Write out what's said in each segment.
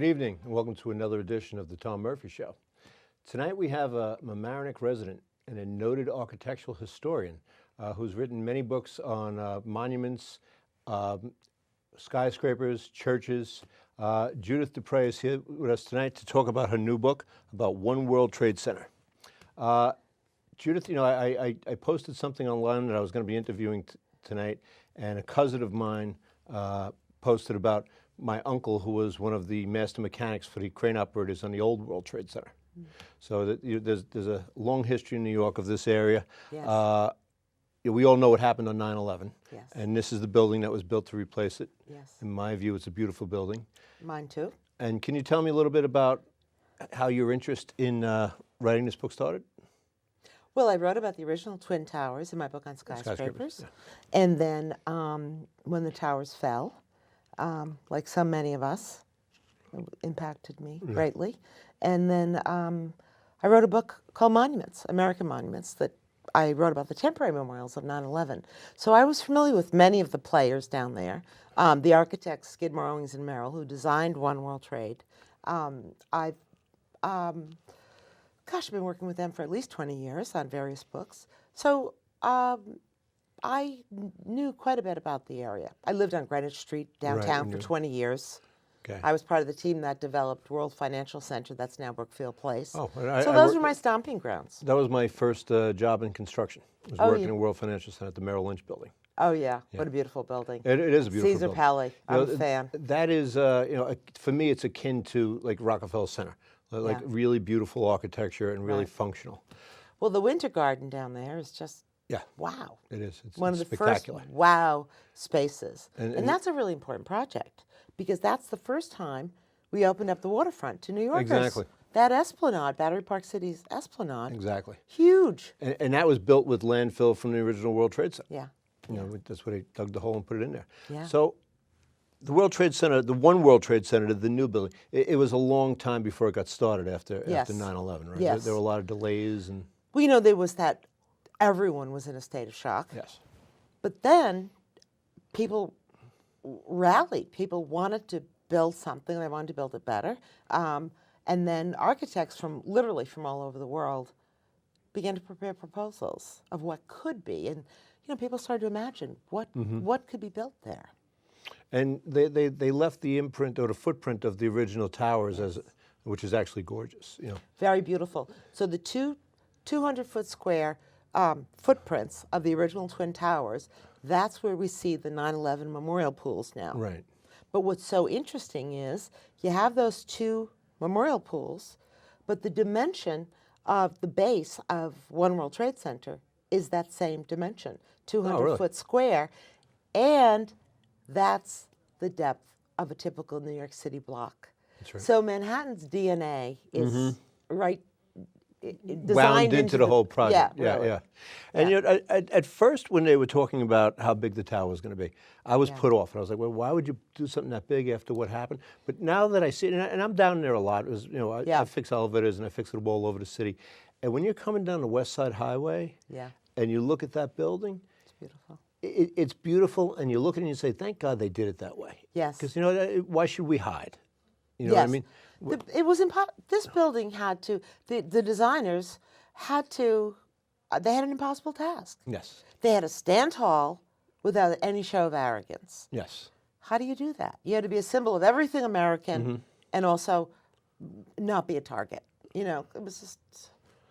Good evening, and welcome to another edition of the Tom Murphy Show. Tonight we have a Mamaroneck resident and a noted architectural historian who's written many books on monuments, skyscrapers, churches. Judith Dupree is here with us tonight to talk about her new book about One World Trade Center. Judith, you know, I posted something online that I was going to be interviewing tonight, and a cousin of mine posted about my uncle, who was one of the master mechanics for the crane operators on the old World Trade Center. So there's a long history in New York of this area. Yes. We all know what happened on 9/11. Yes. And this is the building that was built to replace it. Yes. In my view, it's a beautiful building. Mine too. And can you tell me a little bit about how your interest in writing this book started? Well, I wrote about the original Twin Towers in my book on skyscrapers. Yeah. And then when the towers fell, like so many of us, it impacted me greatly. And then I wrote a book called Monuments, American Monuments, that I wrote about the temporary memorials of 9/11. So I was familiar with many of the players down there, the architects Skidmore, Owings and Merrill, who designed One World Trade. I've been working with them for at least 20 years on various books. So I knew quite a bit about the area. I lived on Greenwich Street downtown for 20 years. Okay. I was part of the team that developed World Financial Center, that's now Brookfield Place. Oh, so those were my stomping grounds. That was my first job in construction. I was working in World Financial Center at the Merrill Lynch building. Oh yeah, what a beautiful building. It is a beautiful Caesar building. Palace, I'm a fan. That is, for me, it's akin to like Rockefeller Center, like really beautiful architecture and really functional. Well, the Winter Garden down there is just Yeah. wow. It is. It's one of the spectacular. first wow spaces. And that's a really important project because that's the first time we opened up the waterfront to New Yorkers. Exactly. That Esplanade, Battery Park City's Esplanade. Exactly. Huge. And that was built with landfill from the original World Trade Center. Yeah. You know, that's where they dug the hole and put it in there. Yeah. So the World Trade Center, the One World Trade Center, the new building, it was a long time before it got started after 9/11, right? Yes. There were a lot of delays and... Well, you know, there was that, everyone was in a state of shock. Yes. But then people rallied. People wanted to build something. They wanted to build it better. And then architects from literally from all over the world began to prepare proposals of what could be. And, you know, people started to imagine what could be built there. And they left the imprint or the footprint of the original towers, which is actually gorgeous. You know. Very beautiful. So the 200-foot square footprints of the original Twin Towers, that's where we see the 9/11 memorial pools now. Right. But what's so interesting is you have those two memorial pools, but the dimension of the base of One World Trade Center is that same dimension, 200-foot square, and that's the depth of a typical New York City block. That's right. So Manhattan's DNA is designed Wound into the whole project. Yeah, really. And you know, at first, when they were talking about how big the tower was going to be, I was put off, and I was like, "Well, why would you do something that big after what happened?" But now that I see it, and I'm down there a lot, you know, I fix elevators and I fix it all over the city, and when you're coming down the West Side Highway, and you look at that building, it's beautiful. It's beautiful, and you look at it and you say, "Thank God they did it that way." Yes. Because you know, why should we hide? You know what I mean? It was this building had to, the designers had to, they had an impossible task. Yes. They had to stand tall without any show of arrogance. Yes. How do you do that? You had to be a symbol of everything American and also not be a target. You know, it was just,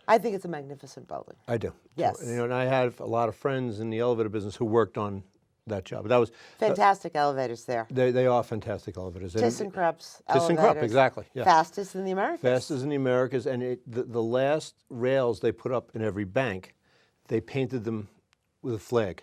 I think it's a magnificent building. I do. Yes. You know, and I have a lot of friends in the elevator business who worked on that job. That was fantastic elevators there. They are fantastic elevators. ThyssenKrupp's elevators. ThyssenKrupp, exactly. Yeah. Fastest in the Americas. Fastest in the Americas, and the last rails they put up in every bank, they painted them with a flag.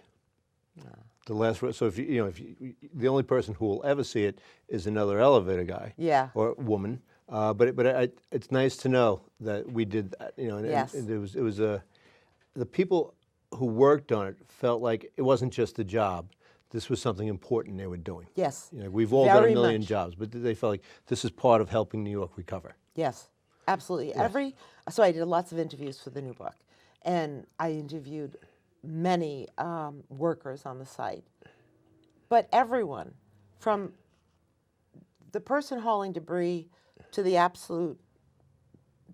The last, so if the only person who will ever see it is another elevator guy, or woman. But it's nice to know that we did that. You know, and it was the people who worked on it felt like it wasn't just a job. This was something important they were doing. Yes. You know, we've all done a million jobs, but they felt like this is part of helping New York recover. Yes, absolutely. Yes. So I did lots of interviews for the new book, and I interviewed many workers on the site. But everyone, from the person hauling debris to the absolute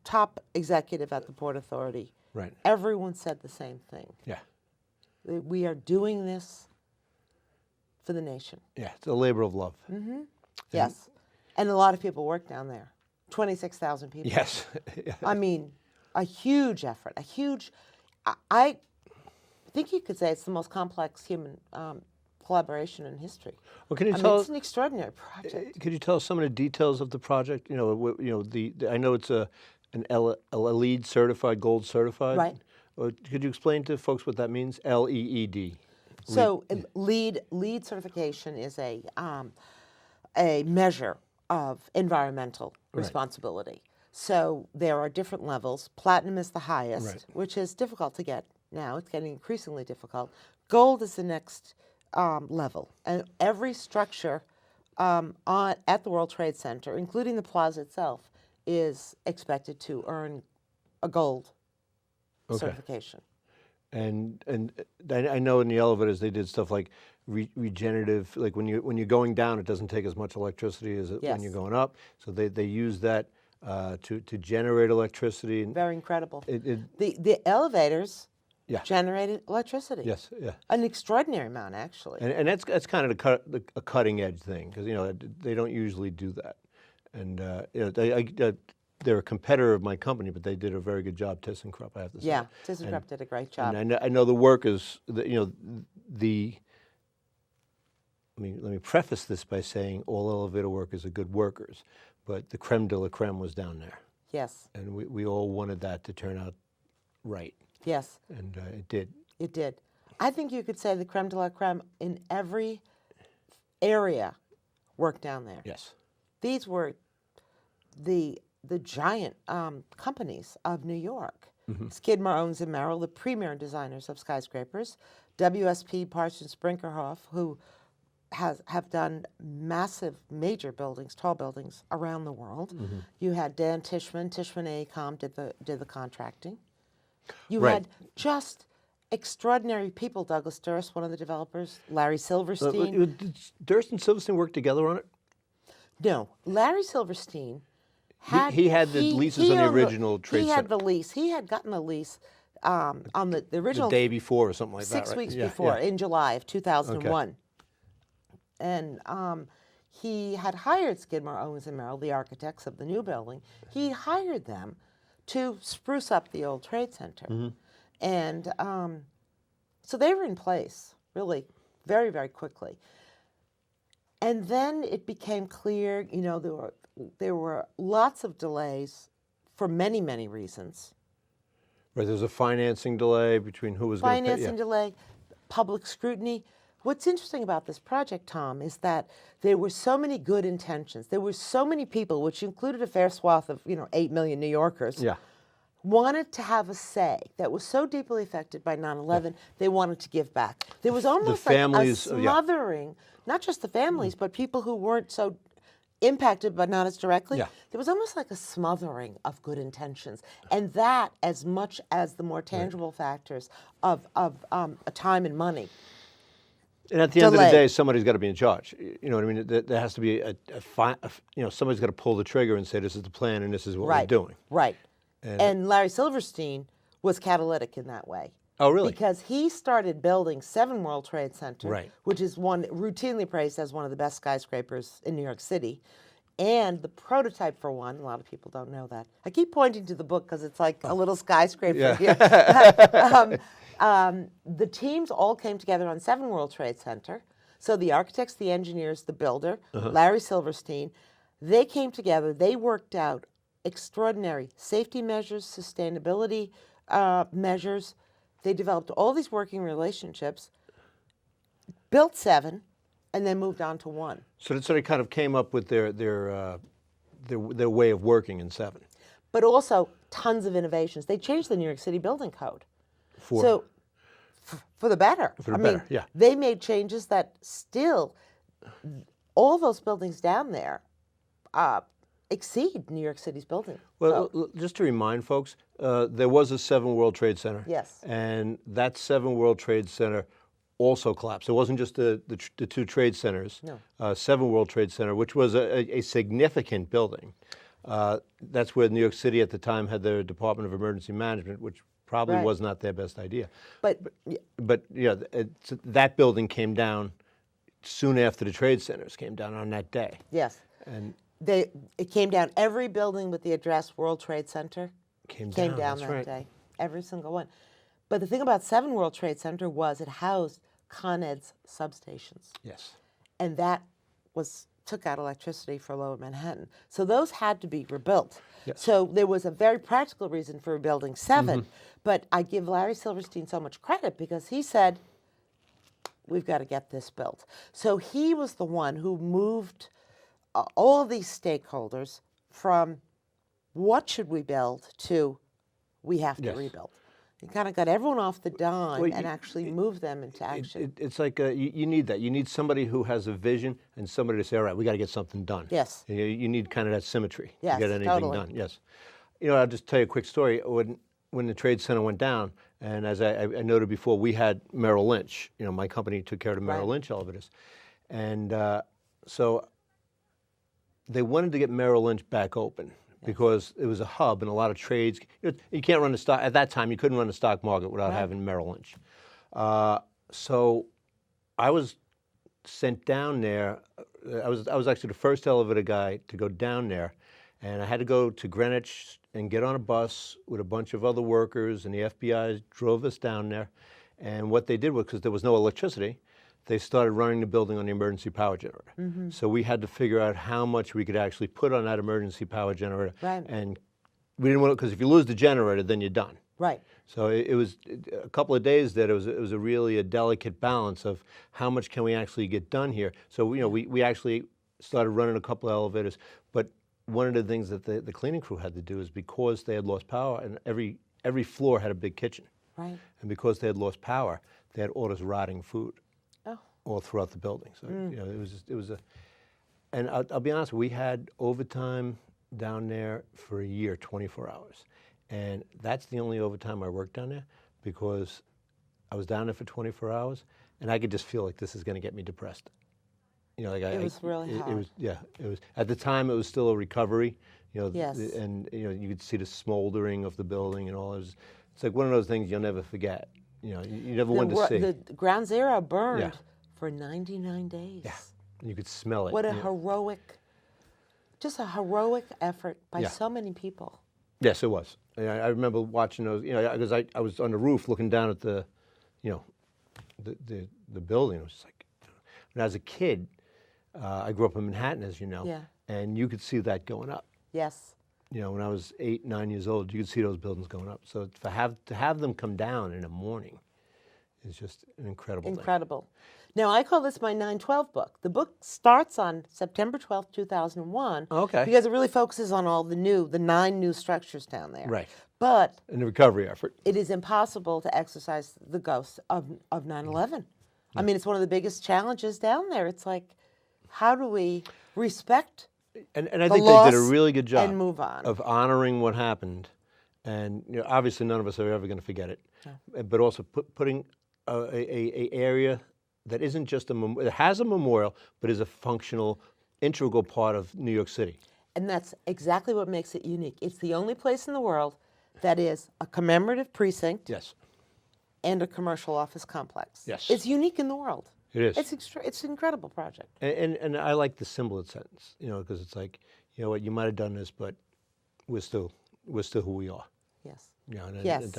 top executive at the Port Authority, Right. everyone said the same thing. Yeah. We are doing this for the nation. Yeah. It's a labor of love. Yes. And a lot of people work down there. 26,000 people. Yes. I mean, a huge effort, I think you could say it's the most complex human collaboration in history. Well, can you I tell mean, us? it's an extraordinary project. Could you tell us some of the details of the project? You know, I know it's a LEED certified, gold certified. Right. Could you explain to folks what that means? LEED. So LEED certification is a measure of environmental responsibility. So there are different levels. Platinum is the highest, Right. which is difficult to get now. It's getting increasingly difficult. Gold is the next level. And every structure at the World Trade Center, including the plaza itself, is expected to earn a gold certification. And I know in the elevators they did stuff like regenerative, like when you're going down, it doesn't take as much electricity as when you're going up. So they use that to generate electricity. Very incredible. The elevators generated electricity. Yes, yeah. An extraordinary amount, actually. And that's kind of a cutting edge thing, because they don't usually do that. And they're a competitor of my company, but they did a very good job. ThyssenKrupp, I have to say. Yeah, ThyssenKrupp did a great job. And I know the workers. Let me preface this by saying all elevator workers are good workers, but the creme de la creme was down there, Yes, and we all wanted that to turn out right, yes, and it did. it did. I think you could say the creme de la creme in every area worked down there. Yes. These were the giant companies of New York. Skidmore, Owens and Merrill, the premier designers of skyscrapers. WSP, Parsons, Brinkerhoff, who have done massive, major buildings, tall buildings around the world. You had Dan Tishman, AECOM did the contracting. You had just extraordinary people. Douglas Durst, one of the developers. Larry Silverstein. Did Durst and Silverstein work together on it? No, Larry Silverstein. He had the leases on the original Trade Center. He had the lease. He had gotten the lease on the original. The day before or something like that, 6 right? weeks Yeah, before, yeah. in July of 2001. And he had hired Skidmore, Owens and Merrill, the architects of the new building. He hired them to spruce up the old Trade Center. And so they were in place, really, very, very quickly. And then it became clear, there were lots of delays for many, many reasons. Right, there's a financing delay between who was going to pay. Financing delay, public scrutiny. What's interesting about this project, Tom, is that there were so many good intentions. There were so many people, which included a fair swath of 8 million New Yorkers, wanted to have a say, that was so deeply affected by 9/11, they wanted to give back. There was almost like a smothering, not just the families, but people who weren't so impacted but not as directly. There was almost like a smothering of good intentions. And that, as much as the more tangible factors of time and money. And at the end of the day, somebody's got to be in charge. You know what I mean? There has to be somebody's got to pull the trigger and say, this is the plan and this is what we're doing. Right. And Larry Silverstein was catalytic in that way. Oh, really? Because he started building 7 World Trade Center, which is one routinely praised as one of the best skyscrapers in New York City. And the prototype for one, a lot of people don't know that. I keep pointing to the book because it's like a little skyscraper here. The teams all came together on 7 World Trade Center. So the architects, the engineers, the builder, Larry Silverstein, they came together. They worked out extraordinary safety measures, sustainability measures. They developed all these working relationships, built 7, and then moved on to 1. So they kind of came up with their way of working in 7. But also tons of innovations. They changed the New York City building code. For the better. For the better, yeah. They made changes that still, all those buildings down there exceed New York City's building. Well, just to remind folks, there was a 7 World Trade Center. Yes. And that 7 World Trade Center also collapsed. It wasn't just the 2 trade centers. No. 7 World Trade Center, which was a significant building, That's where New York City at the time had their Department of Emergency Management, which probably Right. was not their best idea. But But yeah, that building came down soon after the trade centers came down on that day. yes, And it came down. Every building with the address World Trade Center came down that's that right. day. Every single one. But the thing about 7 World Trade Center was it housed Con Ed's substations. Yes. And that took out electricity for Lower Manhattan. So those had to be rebuilt. Yes. So there was a very practical reason for rebuilding 7. But I give Larry Silverstein so much credit because he said, we've got to get this built. So he was the one who moved all these stakeholders from what should we build to we have to Yes. rebuild. He kind of got everyone off the dime Well, and actually moved them into action. It's like you need that. You need somebody who has a vision and somebody to say, all right, we got to get something done. Yes. You need kind of that symmetry Yes, to get anything totally. done. Yes. I'll just tell you a quick story. When the Trade Center went down, and as I noted before, we had Merrill Lynch. My company took care of the Merrill Right. Lynch elevators. And so they wanted to get Merrill Lynch back open because it was a hub and a lot of trades. You can't run the stock, at that time, you couldn't run the stock market without Right. having Merrill Lynch. So I was sent down there. I was actually the first elevator guy to go down there, and I had to go to Greenwich and get on a bus with a bunch of other workers, and the FBI drove us down there. And what they did was, because there was no electricity, they started running the building on the emergency power generator. So we had to figure out how much we could actually put on that emergency power generator. Right. And we didn't want to, because if you lose the generator, then you're done. Right. So it was a couple of days that it was a really a delicate balance of how much can we actually get done here. So we actually started running a couple of elevators, but one of the things that the cleaning crew had to do is because they had lost power, and every floor had a big kitchen, Right. and because they had lost power, they had all this rotting food Oh. all throughout the building. So it was a, and I'll be honest, we had overtime down there for a year, 24 hours. And that's the only overtime I worked down there because I was down there for 24 hours and I could just feel like this is going to get me depressed. It was really hard. It was, yeah, it was, at the time it was still a recovery, Yes. and you could see the smoldering of the building and all. It's like one of those things you'll never forget. You never wanted to see. The Ground Zero burned Yeah. for 99 days. Yeah, and you could smell it. What a just a heroic effort by Yeah. so many people. Yes, it was. I remember watching those, because I was on the roof looking down at the building. It was just like, when I was a kid, I grew up in Manhattan, as you know, Yeah. and you could see that going up. Yes. When I was 8, 9 years old, you could see those buildings going up. So to have them come down in the morning is just an incredible thing. Incredible. Now, I call this my 9/12 book. The book starts on September 12th, 2001. Okay. Because it really focuses on all the 9 new structures down there. Right. But And the recovery effort. it is impossible to exercise the ghost of 9/11. I mean, it's one of the biggest challenges down there. It's like, how do we respect And I the think they did a loss really good job and move on? of honoring what happened. And obviously none of us are ever going to forget it. But also putting a area that isn't just it has a memorial, but is a functional, integral part of New York City. And that's exactly what makes it unique. It's the only place in the world that is a commemorative precinct Yes. and a commercial office complex. Yes. It's unique in the world. It is. It's an incredible project. And I like the symbol it sends, because it's like, what, you might have done this, but we're still who we are. Yes. And Yes.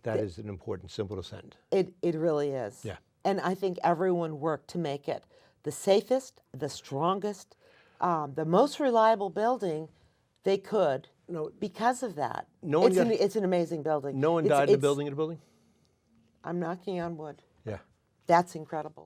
that is an important symbol to send. It really is. Yeah. And I think everyone worked to make it the safest, the strongest, the most reliable building they could because of that. No one it's an amazing building. No one died in the building of the building? I'm knocking on wood. Yeah. That's incredible.